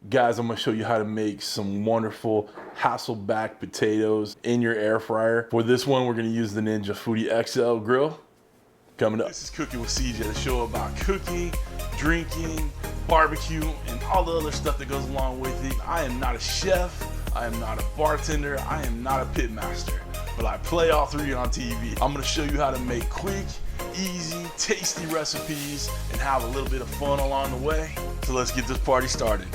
Guys, I'm gonna show you how to make some wonderful Hasselback potatoes in your air fryer. For this one, we're gonna use the Ninja Foodi XL grill. Coming up. This is Cooking with CJ, the show about cooking, drinking, barbecue, and all the other stuff that goes along with it. I am not a chef, I am not a bartender, I am not a pit master, but I play all three on TV. I'm gonna show you how to make quick, easy, tasty recipes and have a little bit of fun along the way. So let's get this party started.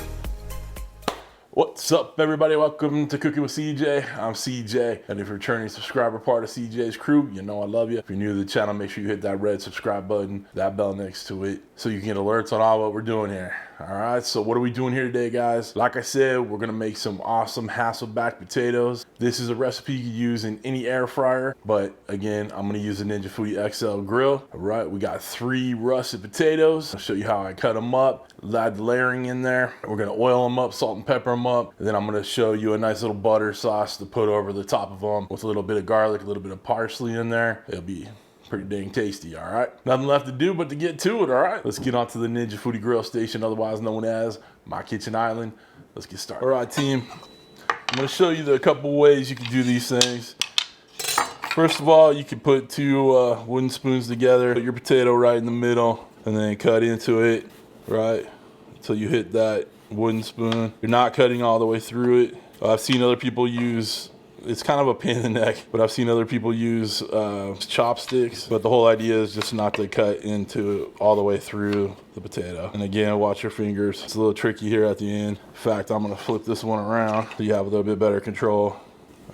What's up, everybody? Welcome to Cooking with CJ. I'm CJ, and if you're a returning subscriber, part of CJ's crew, you know I love you. If you're new to the channel, make sure you hit that red subscribe button, that bell next to it, so you can get alerts on all what we're doing here. All right, so what are we doing here today, guys? Like I said, we're gonna make some awesome Hasselback potatoes. This is a recipe you can use in any air fryer, but again, I'm gonna use the Ninja Foodi XL grill. All right, we got 3 russet potatoes. I'll show you how I cut them up, add the layering in there. We're gonna oil them up, salt and pepper them up, and then I'm gonna show you a nice little butter sauce to put over the top of them with a little bit of garlic, a little bit of parsley in there. It'll be pretty dang tasty. All right, nothing left to do but to get to it. All right, let's get on to the Ninja Foodi Grill station, otherwise known as my kitchen island. Let's get started. All right, team, I'm going to show you the couple ways you can do these things. First of all, you can put 2 wooden spoons together, put your potato right in the middle, and then cut into it right until you hit that wooden spoon. You're not cutting all the way through it. I've seen other people use, it's kind of a pain in the neck, but I've seen other people use chopsticks, but the whole idea is just not to cut into all the way through the potato. And again, watch your fingers. It's a little tricky here at the end. In fact, I'm gonna flip this one around so you have a little bit better control.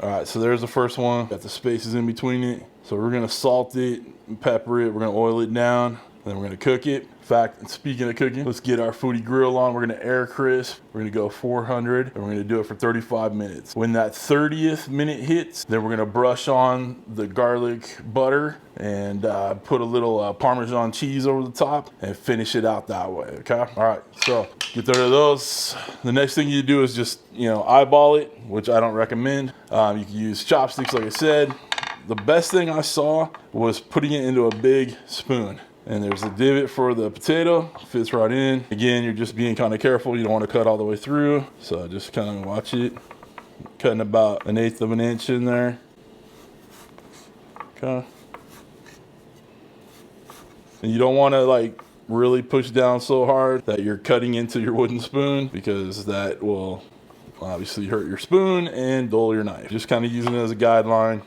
All right, so there's the first one. Got the spaces in between it. So we're gonna salt it and pepper it. We're gonna oil it down, then we're gonna cook it. In fact, speaking of cooking, let's get our Foodi grill on. We're gonna air crisp. We're gonna go 400, and we're gonna do it for 35 minutes. When that 30th minute hits, then we're gonna brush on the garlic butter and put a little Parmesan cheese over the top and finish it out that way, okay? All right, so get rid of those. The next thing you do is just, eyeball it, which I don't recommend. You can use chopsticks, like I said. The best thing I saw was putting it into a big spoon. And there's a divot for the potato, fits right in. Again, you're just being kind of careful. You don't want to cut all the way through. So just kind of watch it. Cutting about 1/8 of an inch in there. Okay. And you don't want to really push down so hard that you're cutting into your wooden spoon, because that will obviously hurt your spoon and dull your knife. Just kind of using it as a guideline.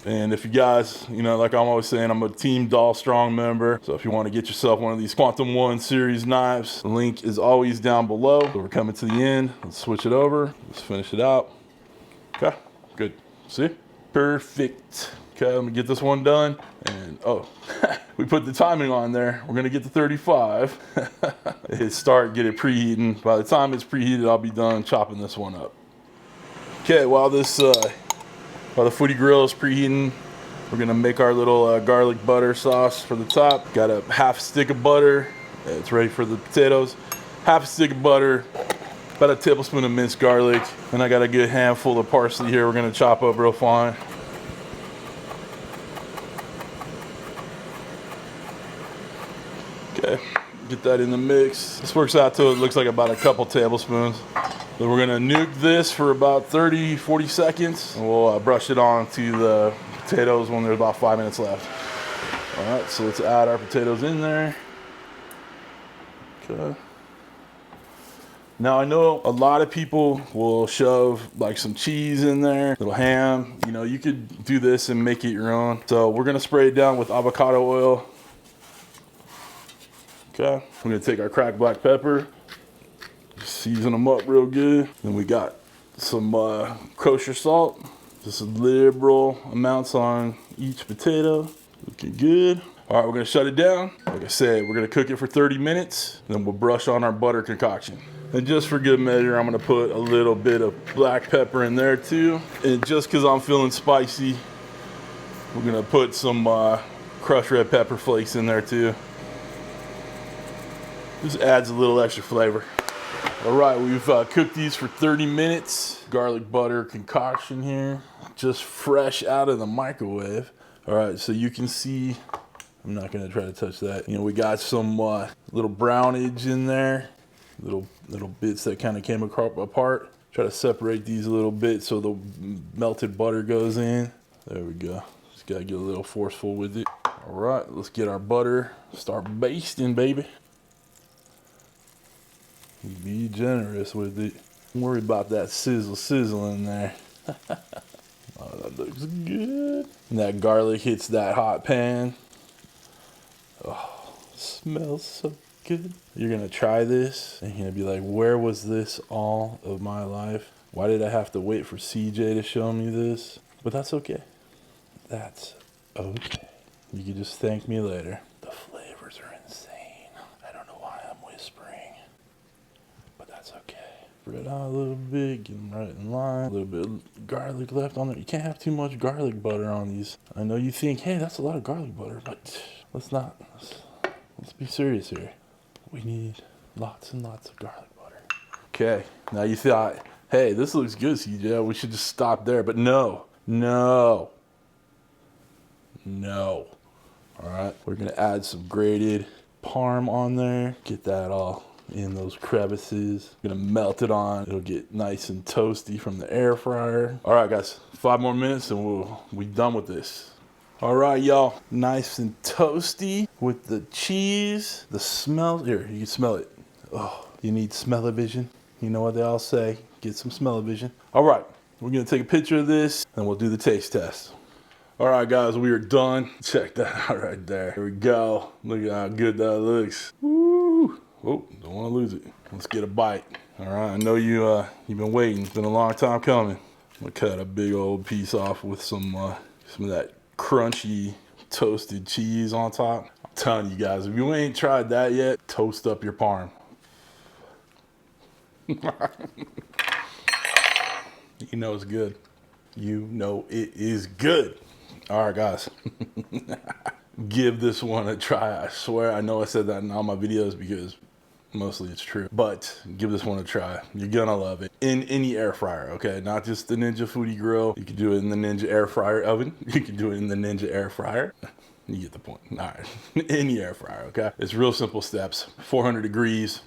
And if you guys, like I'm always saying, I'm a Team Doll Strong member. So if you want to get yourself one of these Quantum 1 series knives, the link is always down below. So we're coming to the end. Let's switch it over. Let's finish it out. Okay, good. See? Perfect. Okay, let me get this one done. And we put the timing on there. We're gonna get to 35. Hit start, get it preheating. By the time it's preheated, I'll be done chopping this one up. Okay, while the Foodi grill is preheating, we're gonna make our little garlic butter sauce for the top. Got a half stick of butter. It's ready for the potatoes. Half a stick of butter, about a tablespoon of minced garlic, and I got a good handful of parsley here. We're gonna chop up real fine. Okay, get that in the mix. This works out to, it looks like about a couple tablespoons. Then we're gonna nuke this for about 30-40 seconds, and we'll brush it on to the potatoes when there's about 5 minutes left. All right, so let's add our potatoes in there. Okay. Now I know a lot of people will shove some cheese in there, little ham. You could do this and make it your own. So we're gonna spray it down with avocado oil. Okay, we're gonna take our cracked black pepper, season them up real good. Then we got some kosher salt, just liberal amounts on each potato. Looking good. All right, we're gonna shut it down. Like I said, we're gonna cook it for 30 minutes, then we'll brush on our butter concoction. And just for good measure, I'm gonna put a little bit of black pepper in there too. And just cause I'm feeling spicy, we're gonna put some crushed red pepper flakes in there too. Just adds a little extra flavor. All right, we've cooked these for 30 minutes. Garlic butter concoction here, just fresh out of the microwave. All right, so you can see, I'm not gonna try to touch that. We got some little brownage in there. little bits that kind of came apart. Try to separate these little bits so the melted butter goes in. There we go. Just gotta get a little forceful with it. All right, let's get our butter. Start basting, baby. Be generous with it. Don't worry about that sizzle in there. Oh, that looks good. And that garlic hits that hot pan. Oh, smells so good. You're gonna try this and you're gonna be like, where was this all of my life? Why did I have to wait for CJ to show me this? But that's okay. That's okay. You can just thank me later. The flavors are insane. I don't know why I'm whispering, but that's okay. Spread out a little bit, get them right in line. A little bit of garlic left on there. You can't have too much garlic butter on these. I know you think, hey, that's a lot of garlic butter, but let's not. Let's be serious here. We need lots and lots of garlic butter. Okay, now you thought, hey, this looks good, CJ. We should just stop there, but no. All right, we're gonna add some grated parm on there. Get that all in those crevices. Gonna melt it on. It'll get nice and toasty from the air fryer. All right, guys, 5 more minutes and we'll be done with this. All right, y'all, nice and toasty with the cheese. The smell, here, you can smell it. Oh, you need smell-o-vision. You know what they all say, get some smell-o-vision. All right, we're gonna take a picture of this and we'll do the taste test. All right, guys, we are done. Check that out right there. Here we go. Look at how good that looks. Woo! Oh, don't want to lose it. Let's get a bite. All right, I know you've been waiting. It's been a long time coming. I'm gonna cut a big old piece off with some of that crunchy toasted cheese on top. I'm telling you guys, if you ain't tried that yet, toast up your parm. You know it's good. You know it is good. All right, guys. Give this one a try. I swear, I know I said that in all my videos because mostly it's true, but give this one a try. You're gonna love it. In any air fryer, okay? Not just the Ninja Foodi Grill. You can do it in the Ninja air fryer oven. You can do it in the Ninja air fryer. You get the point. All right, any air fryer, okay? It's real simple steps. 400 degrees,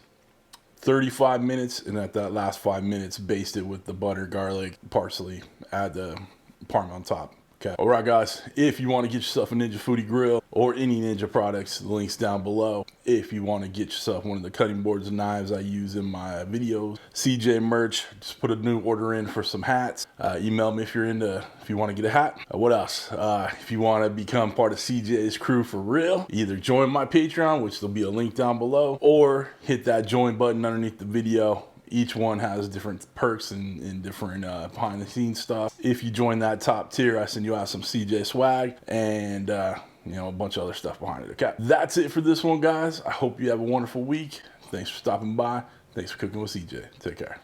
35 minutes, and at that last 5 minutes, baste it with the butter, garlic, parsley, add the parm on top. Okay. All right, guys, if you want to get yourself a Ninja Foodi Grill or any Ninja products, the link's down below. If you want to get yourself one of the cutting boards and knives I use in my videos, CJ merch, just put a new order in for some hats. Email me if you want to get a hat. What else? If you want to become part of CJ's crew for real, either join my Patreon, which there'll be a link down below, or hit that join button underneath the video. Each one has different perks and different behind the scenes stuff. If you join that top tier, I send you out some CJ swag and you know, a bunch of other stuff behind it. Okay, that's it for this one, guys. I hope you have a wonderful week. Thanks for stopping by. Thanks for cooking with CJ. Take care.